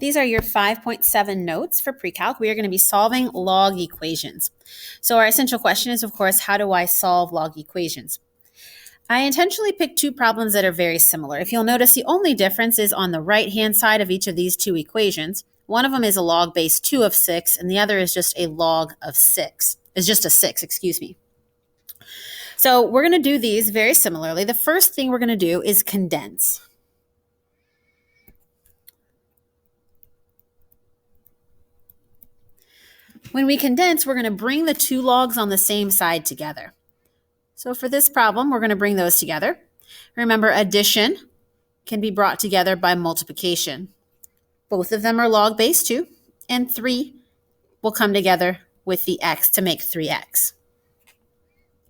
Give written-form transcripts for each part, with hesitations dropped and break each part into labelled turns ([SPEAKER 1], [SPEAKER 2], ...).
[SPEAKER 1] These are your 5.7 notes for PreCalc. We are going to be solving log equations. So our essential question is, of course, how do I solve log equations? I intentionally picked two problems that are very similar. If you'll notice, the only difference is on the right-hand side of each of these two equations. One of them is a log base 2 of 6, and the other is just a log of 6. It's just a 6, excuse me. So we're going to do these very similarly. The first thing we're going to do is condense. When we condense, we're going to bring the two logs on the same side together. So for this problem, we're going to bring those together. Remember, addition can be brought together by multiplication. Both of them are log base 2, and 3 will come together with the x to make 3x.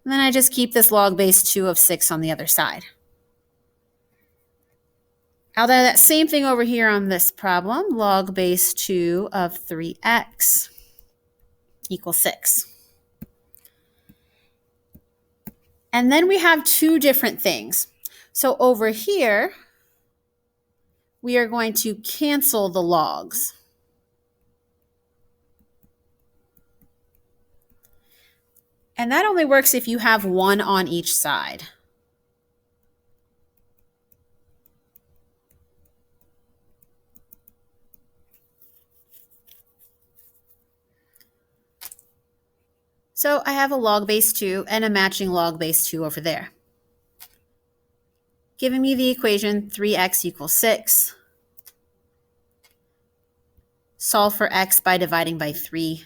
[SPEAKER 1] And then I just keep this log base 2 of 6 on the other side. I'll do that same thing over here on this problem, log base 2 of 3x equals 6. And then we have two different things. So over here, we are going to cancel the logs. And that only works if you have one on each side. So I have a log base 2 and a matching log base 2 over there, giving me the equation 3x equals 6. Solve for x by dividing by 3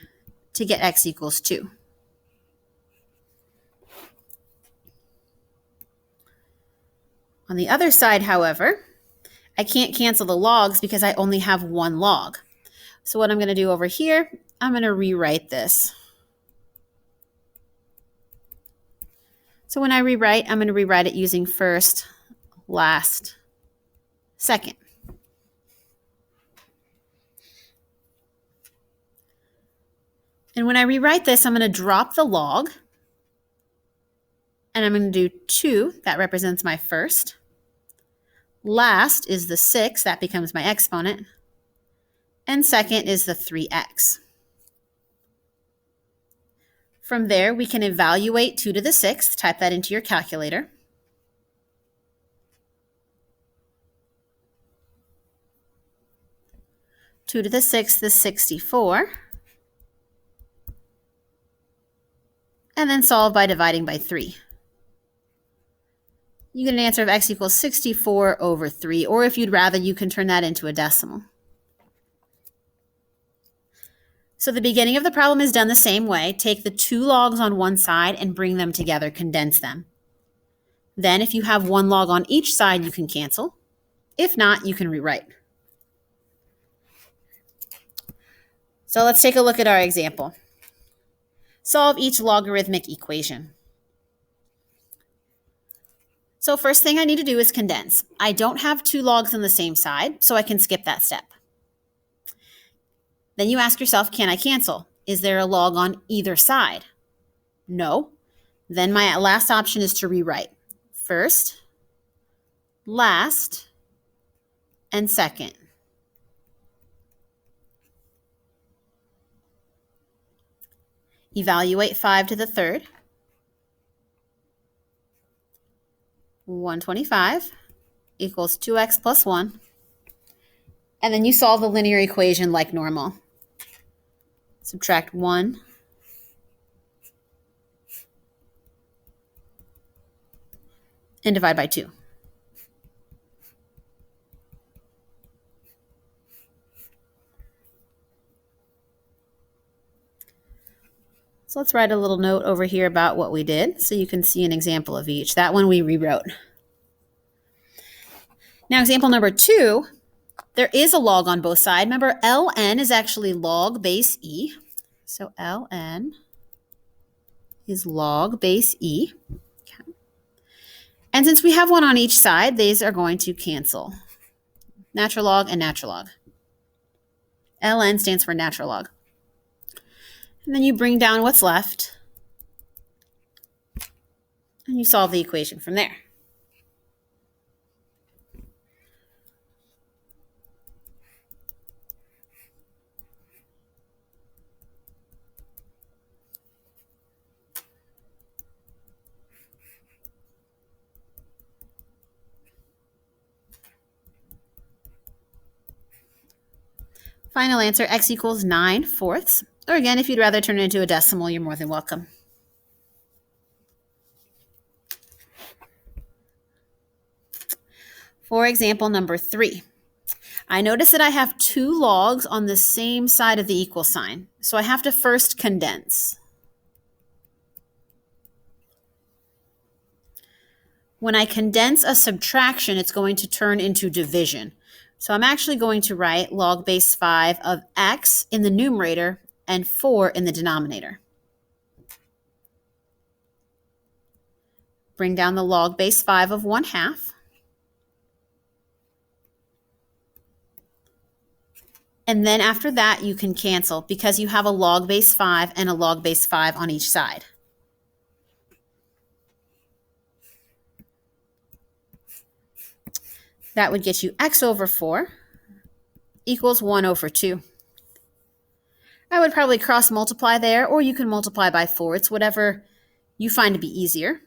[SPEAKER 1] to get x equals 2. On the other side, however, I can't cancel the logs because I only have one log. So what I'm going to do over here, I'm going to rewrite this. So when I rewrite, I'm going to rewrite it using first, last, second. And when I rewrite this, I'm going to drop the log. And I'm going to do 2. That represents my first. Last is the 6. That becomes my exponent. And second is the 3x. From there, we can evaluate 2 to the 6th. Type that into your calculator. Two to the 6th is 64. And then solve by dividing by 3. You get an answer of x equals 64 over 3, or if you'd rather, you can turn that into a decimal. So the beginning of the problem is done the same way. Take the two logs on one side and bring them together, condense them. Then if you have one log on each side, you can cancel. If not, you can rewrite. So let's take a look at our example. Solve each logarithmic equation. So first thing I need to do is condense. I don't have two logs on the same side, so I can skip that step. Then you ask yourself, can I cancel? Is there a log on either side? No. Then my last option is to rewrite. First, last, and second. Evaluate 5 to the 3rd. 125 equals 2x plus 1. And then you solve the linear equation like normal. Subtract 1. And divide by 2. So let's write a little note over here about what we did so you can see an example of each. That one we rewrote. Now example number 2, there is a log on both sides. Remember, ln is actually log base e. So ln is log base e. Okay. And since we have one on each side, these are going to cancel. Natural log and natural log. ln stands for natural log. And then you bring down what's left. And you solve the equation from there. Final answer, x equals 9/4. Or again, if you'd rather turn it into a decimal, you're more than welcome. For example number 3, I notice that I have 2 logs on the same side of the equal sign. So I have to first condense. When I condense a subtraction, it's going to turn into division. So I'm actually going to write log base 5 of x in the numerator and 4 in the denominator. Bring down the log base 5 of 1/2. And then after that, you can cancel because you have a log base 5 and a log base 5 on each side. That would get you x over 4 equals 1 over 2. I would probably cross multiply there, or you can multiply by 4. It's whatever you find to be easier.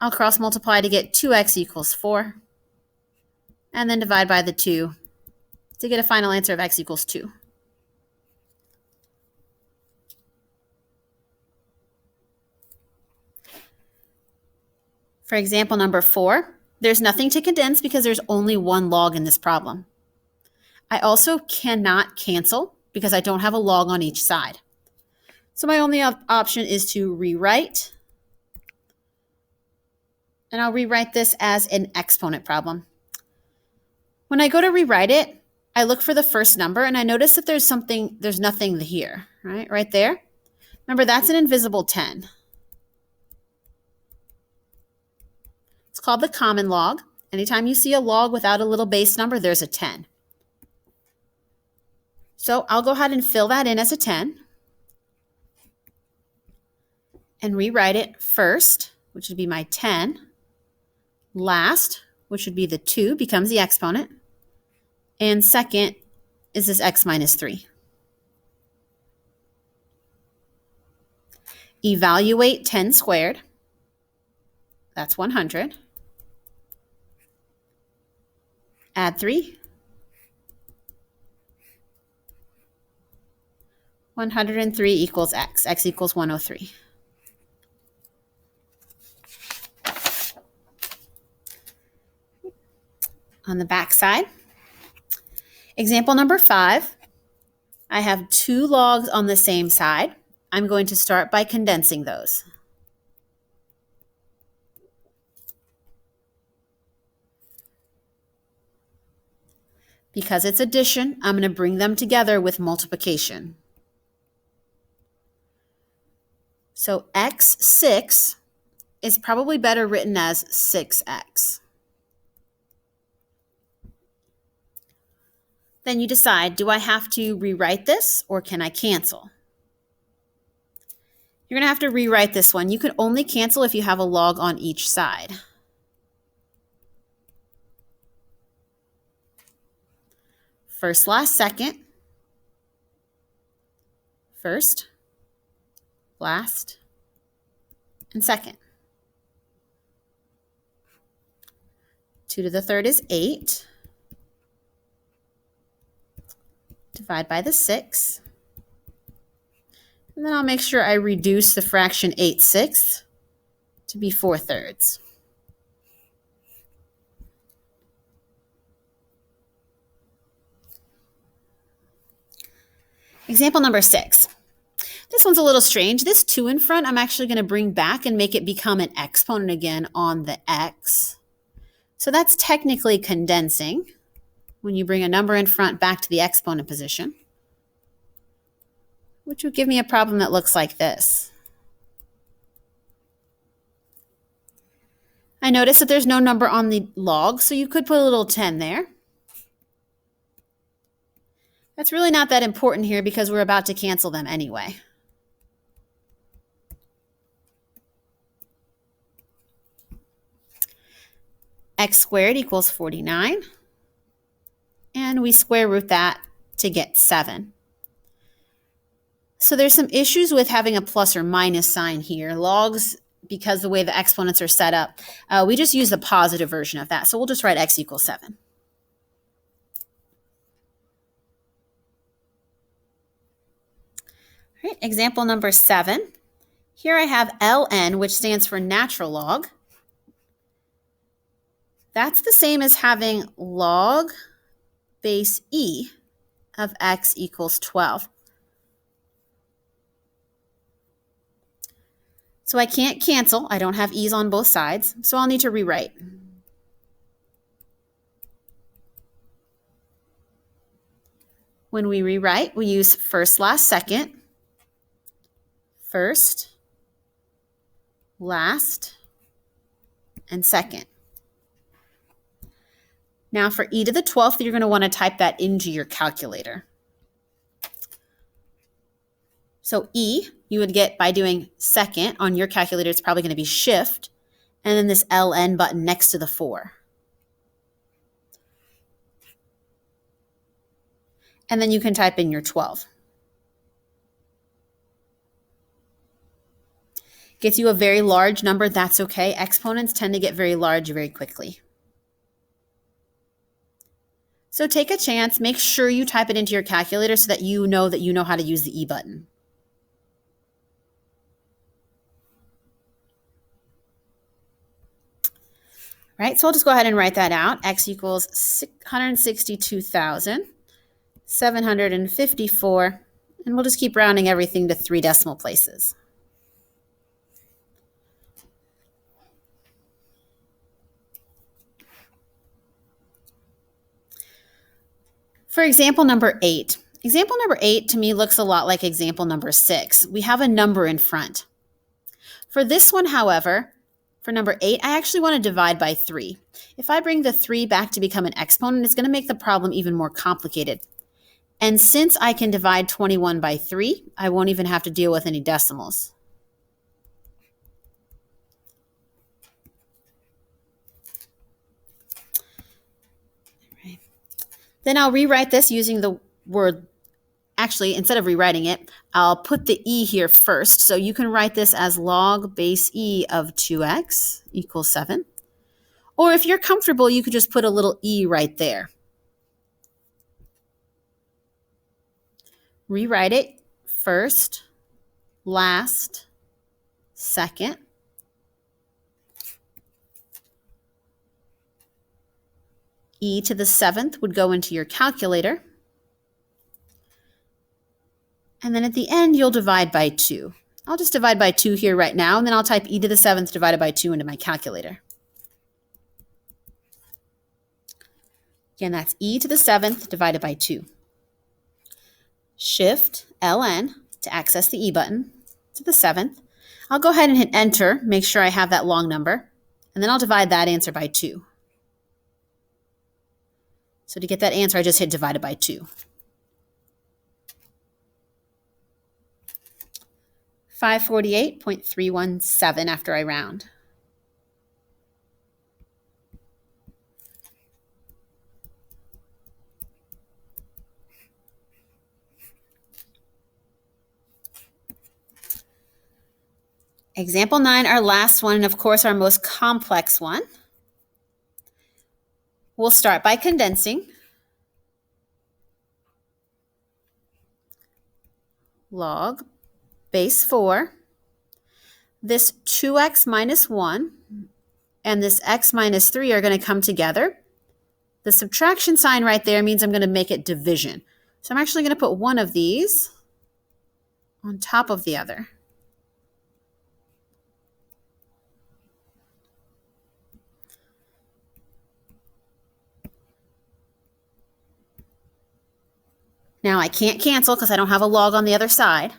[SPEAKER 1] I'll cross multiply to get 2x equals 4, and then divide by the 2 to get a final answer of x equals 2. For example number 4, there's nothing to condense because there's only 1 log in this problem. I also cannot cancel because I don't have a log on each side. So my only option is to rewrite. And I'll rewrite this as an exponent problem. When I go to rewrite it, I look for the first number and I notice that there's nothing here, right there. Remember, that's an invisible 10. It's called the common log. Anytime you see a log without a little base number, there's a 10. So I'll go ahead and fill that in as a 10 and rewrite it first, which would be my 10. Last, which would be the 2, becomes the exponent. And second is this x minus 3. Evaluate 10 squared. That's 100. Add 3. 103 equals x. X equals 103. On the back side, example number 5, I have 2 logs on the same side. I'm going to start by condensing those. Because it's addition, I'm going to bring them together with multiplication. So x6 is probably better written as 6x. Then you decide, do I have to rewrite this or can I cancel? You're going to have to rewrite this one. You can only cancel if you have a log on each side. First, last, second. First, last, and second. 2 to the third is 8. Divide by the 6. And then I'll make sure I reduce the fraction 8/6 to be 4/3. Example number 6. This one's a little strange. This 2 in front, I'm actually going to bring back and make it become an exponent again on the x. So that's technically condensing when you bring a number in front back to the exponent position, which would give me a problem that looks like this. I notice that there's no number on the log, so you could put a little 10 there. That's really not that important here because we're about to cancel them anyway. X squared equals 49. And we square root that to get 7. So there's some issues with having a plus or minus sign here. Logs, because the way the exponents are set up, we just use the positive version of that. So we'll just write x equals 7. All right, example number 7. Here I have ln, which stands for natural log. That's the same as having log base e of x equals 12. So I can't cancel. I don't have e's on both sides, so I'll need to rewrite. When we rewrite, we use first, last, second. First, last, and second. Now for e to the 12th, you're going to want to type that into your calculator. So e, you would get by doing second on your calculator, it's probably going to be shift, and then this ln button next to the 4. And then you can type in your 12. Gets you a very large number, that's okay. Exponents tend to get very large very quickly. So take a chance, make sure you type it into your calculator so that you know how to use the E button. Right, so I'll just go ahead and write that out. X equals 162,754, and we'll just keep rounding everything to 3 decimal places. For example number 8. Example number 8 to me looks a lot like example number 6. We have a number in front. For this one, however, for number 8, I actually want to divide by 3. If I bring the 3 back to become an exponent, it's going to make the problem even more complicated. And since I can divide 21 by 3, I won't even have to deal with any decimals. Right. Then I'll rewrite this using the word, actually, instead of rewriting it, I'll put the e here first. So you can write this as log base e of 2x equals 7. Or if you're comfortable, you could just put a little e right there. Rewrite it first, last, second. E to the 7th would go into your calculator. And then at the end, you'll divide by 2. I'll just divide by 2 here right now, and then I'll type e to the 7th divided by 2 into my calculator. Again, that's e to the 7th divided by 2. Shift ln to access the e button to the 7th. I'll go ahead and hit enter, make sure I have that long number, and then I'll divide that answer by 2. So to get that answer, I just hit divided by 2. 548.317 after I round. Example 9, our last one, and of course our most complex one. We'll start by condensing. Log base 4. This 2x minus 1 and this x minus 3 are going to come together. The subtraction sign right there means I'm going to make it division. So I'm actually going to put one of these on top of the other. Now I can't cancel because I don't have a log on the other side.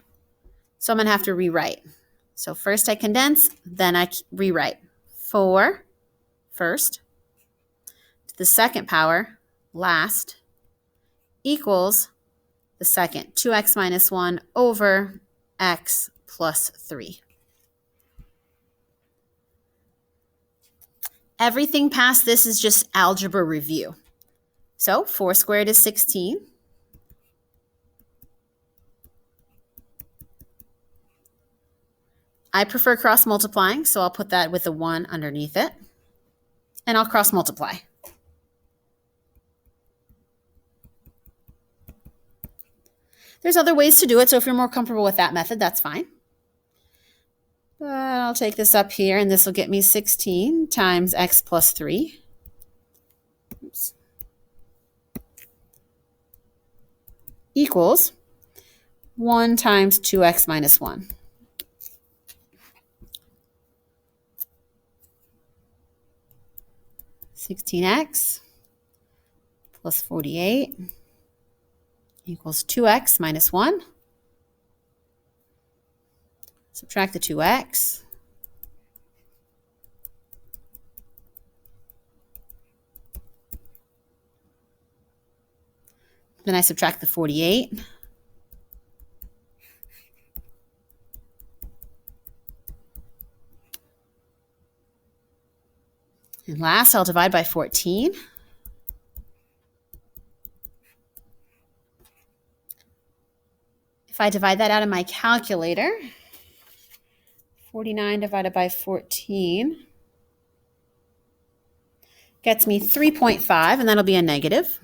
[SPEAKER 1] So I'm going to have to rewrite. So first I condense, then I rewrite. 4 first, to the second power, last, equals the second, 2x minus 1 over x plus 3. Everything past this is just algebra review. So 4 squared is 16. I prefer cross multiplying, so I'll put that with a 1 underneath it. And I'll cross multiply. There's other ways to do it, so if you're more comfortable with that method, that's fine. But I'll take this up here, and this will get me 16 times x plus 3. Oops. Equals 1 times 2x minus 1. $16x plus 48 equals 2x minus 1. Subtract the 2x. Then I subtract the 48. And last, I'll divide by 14. If I divide that out of my calculator, 49 divided by 14 gets me 3.5, and that'll be a negative.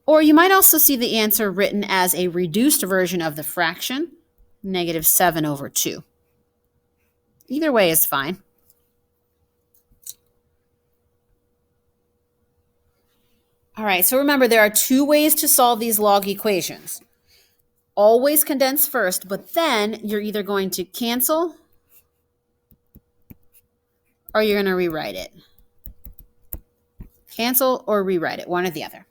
[SPEAKER 1] Or you might also see the answer written as a reduced version of the fraction, negative 7 over 2. Either way is fine. All right, so remember there are two ways to solve these log equations. Always condense first, but then you're either going to cancel or you're going to rewrite it. Cancel or rewrite it, one or the other.